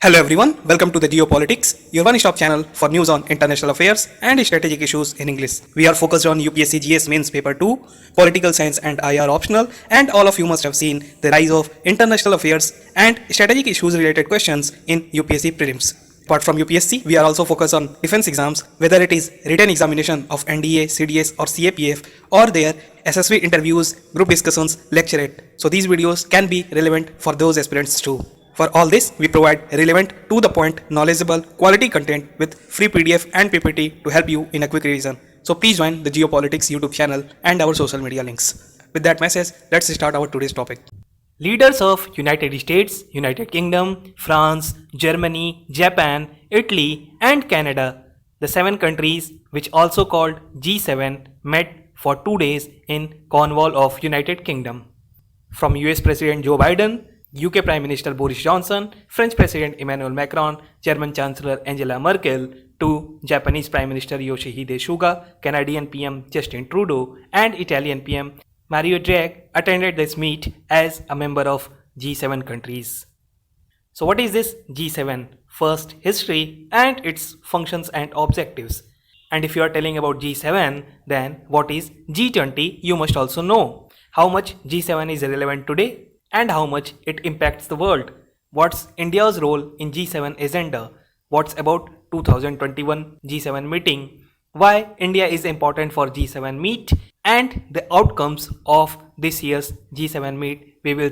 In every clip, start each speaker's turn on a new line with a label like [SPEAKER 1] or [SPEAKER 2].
[SPEAKER 1] Hello everyone, welcome to the Geopolitics, your one-stop channel for news on international affairs and strategic issues in English. We are focused on UPSC GS Mains Paper 2, Political Science and IR optional, and all of you must have seen the rise of international affairs and strategic issues related questions in UPSC prelims. Apart from UPSC, we are also focused on defense exams, whether it is written examination of NDA, CDS or CAPF or their SSV interviews, group discussions, lecturate. So these videos can be relevant for those aspirants too. For all this, we provide relevant, to the point, knowledgeable, quality content with free PDF and PPT to help you in a quick revision. So please join the Geopolitics YouTube channel and our social media links. With that message, let's start our today's topic.
[SPEAKER 2] Leaders of United States, United Kingdom, France, Germany, Japan, Italy and Canada, the 7 countries which also called G7, met for 2 days in Cornwall of United Kingdom. From US President Joe Biden, UK Prime Minister Boris Johnson, French President Emmanuel Macron, German Chancellor Angela Merkel, to Japanese Prime Minister Yoshihide Suga, Canadian PM Justin Trudeau and Italian PM Mario Draghi attended this meet as a member of G7 countries. So what is this G7? First, history and its functions and objectives. And if you are telling about G7, then what is G20? You must also know how much G7 is relevant today and how much it impacts the world. What's India's role in G7 agenda? What's about 2021 G7 meeting? Why India is important for G7 meet and the outcomes of this year's G7 meet we will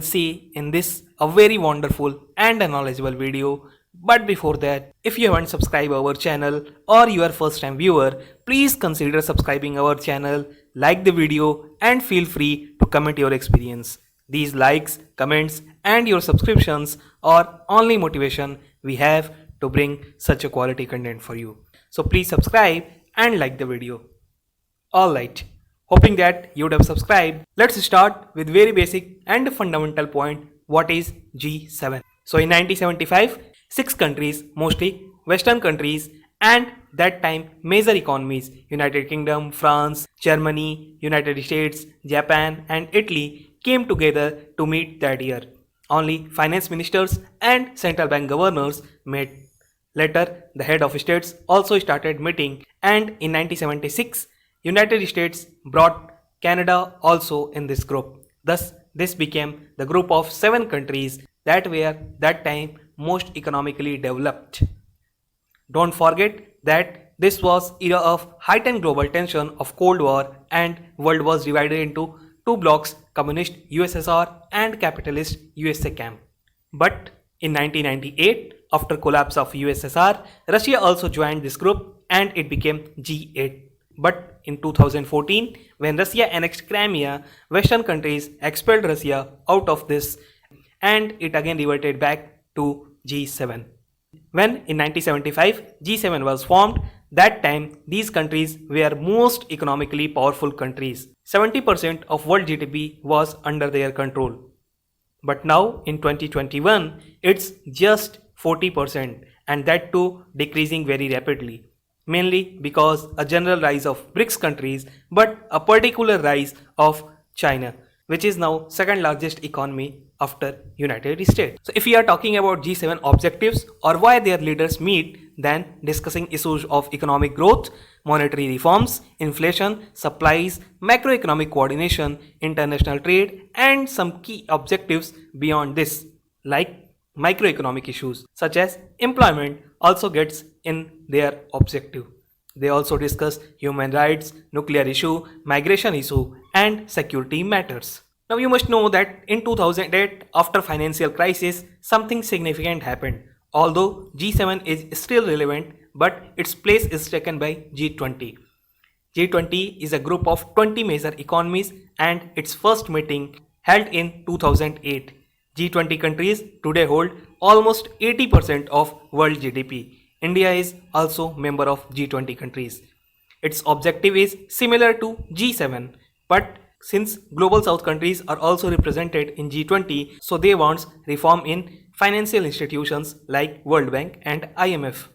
[SPEAKER 2] see in this a very wonderful and a knowledgeable video. But before that, if you haven't subscribed our channel or you are first time viewer, please consider subscribing our channel, like the video and feel free to comment your experience. These likes, comments and your subscriptions are only motivation we have to bring such a quality content for you. So please subscribe and like the video. Alright, hoping that you would have subscribed. Let's start with very basic and fundamental point. What is G7? So in 1975, 6 countries, mostly Western countries and that time major economies, United Kingdom, France, Germany, United States, Japan and Italy, came together to meet that year. Only finance ministers and central bank governors met. Later, the head of states also started meeting, and in 1976, United States brought Canada also in this group. Thus, this became the group of 7 countries that were that time most economically developed. Don't forget that this was era of heightened global tension of Cold War and world was divided into 2 blocks, communist USSR and capitalist USA camp. But in 1998, after collapse of USSR, Russia also joined this group and it became G8. But in 2014, when Russia annexed Crimea, Western countries expelled Russia out of this and it again reverted back to G7. When in 1975 G7 was formed, that time these countries were most economically powerful countries. 70% of world GDP was under their control. But now in 2021 it's just 40% and that too decreasing very rapidly. Mainly because a general rise of BRICS countries but a particular rise of China, which is now second largest economy after United States. So if we are talking about G7 objectives or why their leaders meet, then discussing issues of economic growth, monetary reforms, inflation, supplies, macroeconomic coordination, international trade and some key objectives beyond this like microeconomic issues such as employment also gets in their objective. They also discuss human rights, nuclear issue, migration issue and security matters. Now you must know that in 2008, after financial crisis, something significant happened. Although G7 is still relevant, but its place is taken by G20. G20 is a group of 20 major economies and its first meeting held in 2008. G20 countries today hold almost 80% of world GDP. India is also member of G20 countries. Its objective is similar to G7, but since global south countries are also represented in G20, so they want reform in financial institutions like World Bank and IMF.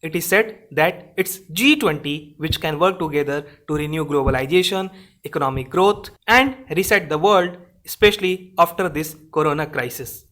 [SPEAKER 2] It is said that it's G20 which can work together to renew globalization, economic growth and reset the world, especially after this corona crisis.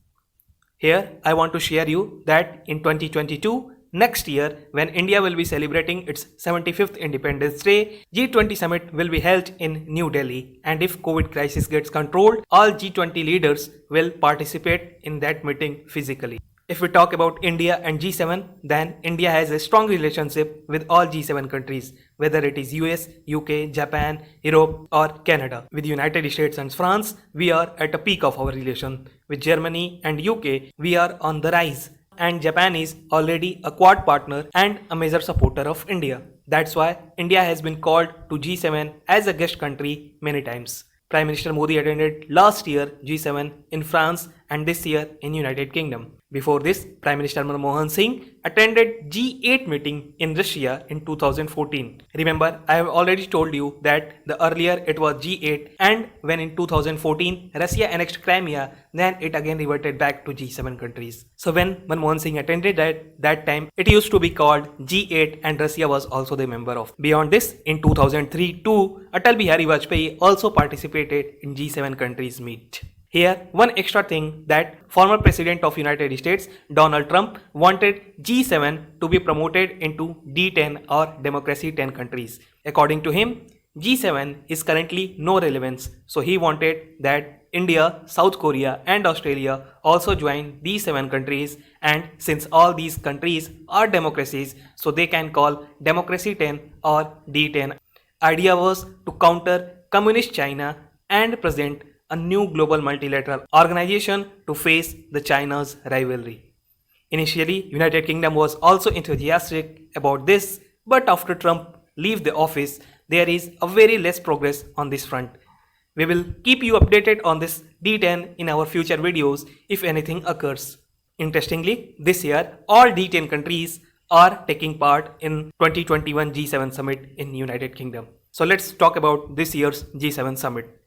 [SPEAKER 2] Here, I want to share you that in 2022, next year, when India will be celebrating its 75th Independence Day, G20 summit will be held in New Delhi. And if COVID crisis gets controlled, all G20 leaders will participate in that meeting physically. If we talk about India and G7, then India has a strong relationship with all G7 countries, whether it is US, UK, Japan, Europe or Canada. With United States and France, we are at a peak of our relation. With Germany and UK, we are on the rise. And Japan is already a Quad partner and a major supporter of India. That's why India has been called to G7 as a guest country many times. Prime Minister Modi attended last year G7 in France and this year in United Kingdom. Before this, Prime Minister Manmohan Singh attended G8 meeting in Russia in 2014. Remember, I have already told you that the earlier it was G8 and when in 2014 Russia annexed Crimea, then it again reverted back to G7 countries. So when Manmohan Singh attended that time, it used to be called G8 and Russia was also the member of. Beyond this, in 2003 too, Atal Bihari Vajpayee also participated in G7 countries meet. Here, one extra thing that former President of United States, Donald Trump, wanted G7 to be promoted into D10 or Democracy 10 countries. According to him, G7 is currently no relevance, so he wanted that India, South Korea and Australia also join these 7 countries, and since all these countries are democracies, so they can call Democracy 10 or D10. Idea was to counter Communist China and present a new global multilateral organization to face the China's rivalry. Initially, United Kingdom was also enthusiastic about this, but after Trump leave the office, there is a very less progress on this front. We will keep you updated on this D10 in our future videos if anything occurs. Interestingly, this year, all D10 countries are taking part in 2021 G7 summit in United Kingdom. So let's talk about this year's G7 summit.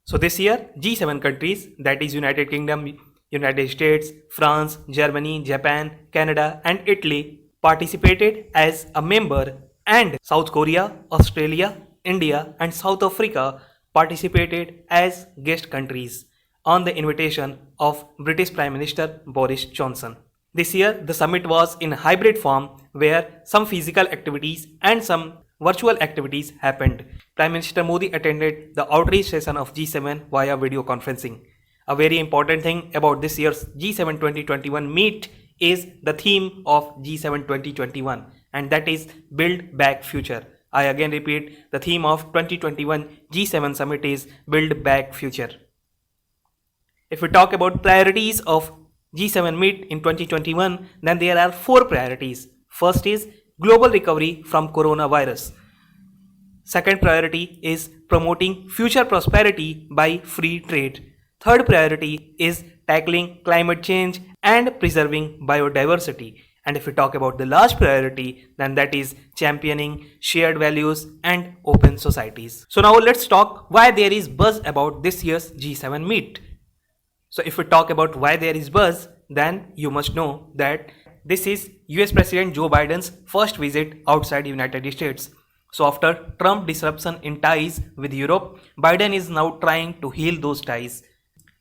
[SPEAKER 2] So this year, G7 countries, that is United Kingdom, United States, France, Germany, Japan, Canada and Italy participated as a member, and South Korea, Australia, India and South Africa participated as guest countries on the invitation of British Prime Minister Boris Johnson. This year, the summit was in hybrid form where some physical activities and some virtual activities happened. Prime Minister Modi attended the outreach session of G7 via video conferencing. A very important thing about this year's G7 2021 meet is the theme of G7 2021, and that is Build Back Future. I again repeat, the theme of 2021 G7 summit is Build Back Future. If we talk about priorities of G7 meet in 2021, then there are 4 priorities. First is global recovery from coronavirus. Second priority is promoting future prosperity by free trade. Third priority is tackling climate change and preserving biodiversity. And if we talk about the last priority, then that is championing shared values and open societies. So now let's talk why there is buzz about this year's G7 meet. So if we talk about why there is buzz, then you must know that this is US President Joe Biden's first visit outside United States. So after Trump disruption in ties with Europe, Biden is now trying to heal those ties.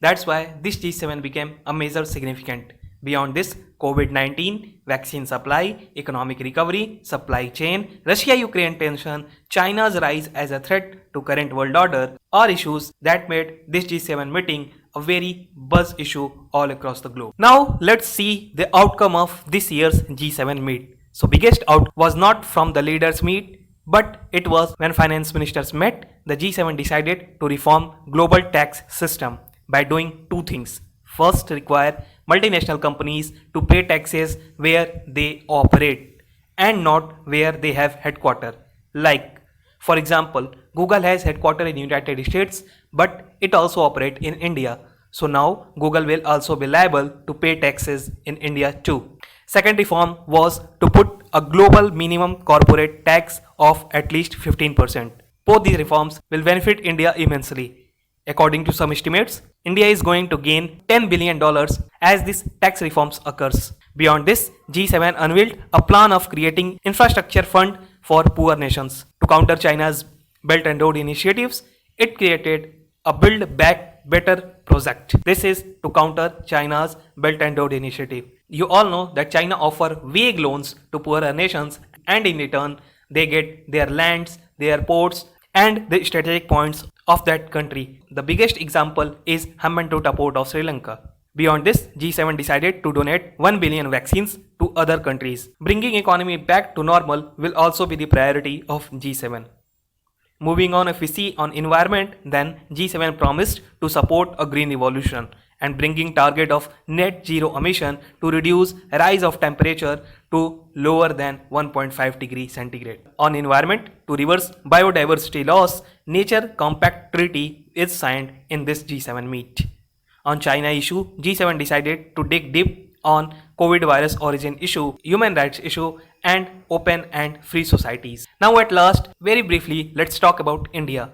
[SPEAKER 2] That's why this G7 became a major significant. Beyond this, COVID-19, vaccine supply, economic recovery, supply chain, Russia-Ukraine tension, China's rise as a threat to current world order are issues that made this G7 meeting a very buzz issue all across the globe. Now let's see the outcome of this year's G7 meet. So biggest out was not from the leaders meet, but it was when finance ministers met. The G7 decided to reform global tax system by doing 2 things. First, require multinational companies to pay taxes where they operate and not where they have headquarters. Like, for example, Google has headquarters in United States, but it also operates in India. So now Google will also be liable to pay taxes in India too. Second reform was to put a global minimum corporate tax of at least 15%. Both these reforms will benefit India immensely. According to some estimates, India is going to gain $10 billion as this tax reforms occurs. Beyond this, G7 unveiled a plan of creating infrastructure fund for poor nations. To counter China's Belt and Road initiatives, it created a Build Back Better Project. This is to counter China's Belt and Road Initiative. You all know that China offer vague loans to poorer nations, and in return they get their lands, their ports and the strategic points of that country. The biggest example is Hambantota port of Sri Lanka. Beyond this, G7 decided to donate 1 billion vaccines to other countries. Bringing economy back to normal will also be the priority of G7. Moving on, if we see on environment, then G7 promised to support a green revolution and bringing target of net zero emission to reduce rise of temperature to lower than 1.5 degree centigrade. On environment, to reverse biodiversity loss, Nature Compact Treaty is signed in this G7 meet. On China issue, G7 decided to dig deep on COVID virus origin issue, human rights issue and open and free societies. Now at last, very briefly, let's talk about India.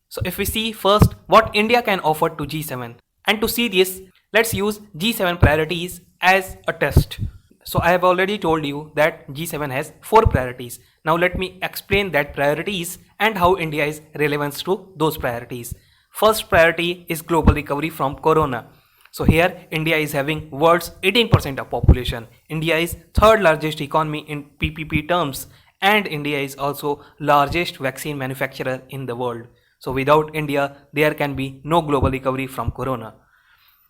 [SPEAKER 2] So if we see first what India can offer to G7, and to see this, let's use G7 priorities as a test. So I have already told you that G7 has 4 priorities. Now let me explain that priorities and how India is relevant to those priorities. First priority is global recovery from corona. So here India is having world's 18% of population. India is third largest economy in PPP terms, and India is also largest vaccine manufacturer in the world. So without India, there can be no global recovery from corona.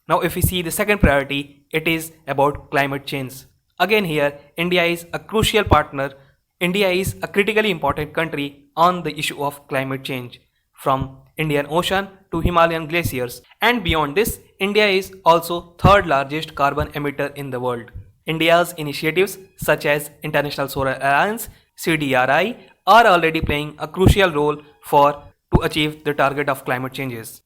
[SPEAKER 2] Now if we see the second priority, it is about climate change. Again here, India is a crucial partner. India is a critically important country on the issue of climate change, from Indian Ocean to Himalayan glaciers. And beyond this, India is also third largest carbon emitter in the world. India's initiatives such as International Solar Alliance, CDRI, are already playing a crucial role to achieve the target of climate changes.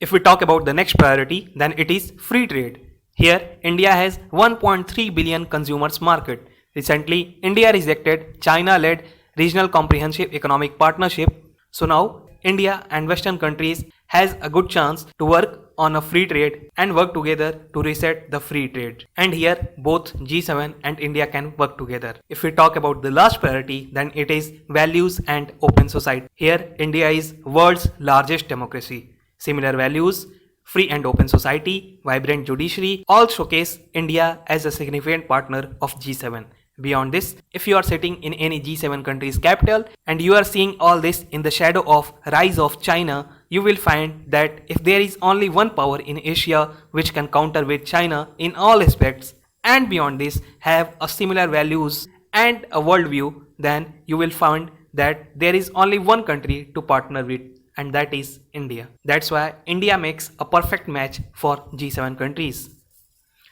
[SPEAKER 2] If we talk about the next priority, then it is free trade. Here, India has 1.3 billion consumers market. Recently, India rejected China-led Regional Comprehensive Economic Partnership. So now, India and Western countries has a good chance to work on a free trade and work together to reset the free trade. And here, both G7 and India can work together. If we talk about the last priority, then it is values and open society. Here, India is world's largest democracy. Similar values, free and open society, vibrant judiciary, all showcase India as a significant partner of G7. Beyond this, if you are sitting in any G7 country's capital and you are seeing all this in the shadow of rise of China, you will find that if there is only one power in Asia which can counter with China in all aspects, and beyond this have a similar values and a worldview, then you will find that there is only one country to partner with, and that is India. That's why India makes a perfect match for G7 countries.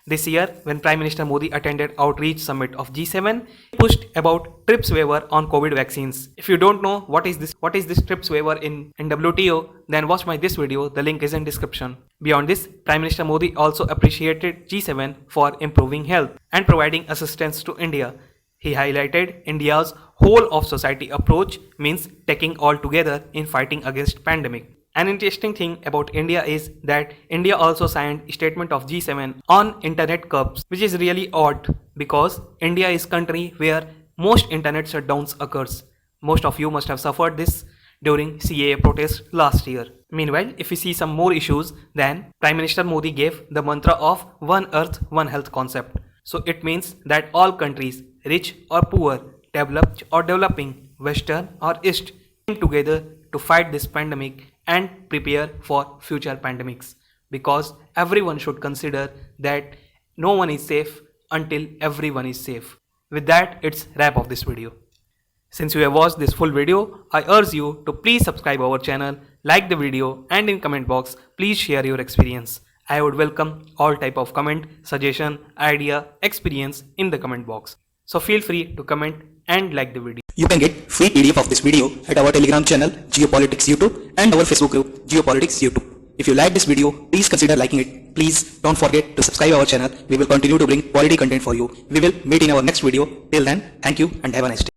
[SPEAKER 2] This year, when Prime Minister Modi attended Outreach Summit of G7, he pushed about TRIPS waiver on COVID vaccines. If you don't know what is this TRIPS waiver in WTO, then watch this video, the link is in description. Beyond this, Prime Minister Modi also appreciated G7 for improving health and providing assistance to India. He highlighted India's whole of society approach means taking all together in fighting against pandemic. An interesting thing about India is that India also signed a statement of G7 on internet curbs, which is really odd because India is country where most internet shutdowns occurs. Most of you must have suffered this during CAA protests last year. Meanwhile, if we see some more issues, then Prime Minister Modi gave the mantra of One Earth, One Health concept. So it means that all countries, rich or poor, developed or developing, Western or East, came together to fight this pandemic and prepare for future pandemics, because everyone should consider that no one is safe until everyone is safe. With that, it's wrap of this video. Since you have watched this full video, I urge you to please subscribe our channel, like the video, and in comment box please share your experience. I would welcome all type of comment, suggestion, idea, experience in the comment box. So feel free to comment and like the video.
[SPEAKER 1] You can get free PDF of this video at our Telegram channel Geopolitics YouTube and our Facebook group Geopolitics YouTube. If you like this video, please consider liking it. Please don't forget to subscribe our channel. We will continue to bring quality content for you. We will meet in our next video. Till then, thank you and have a nice day.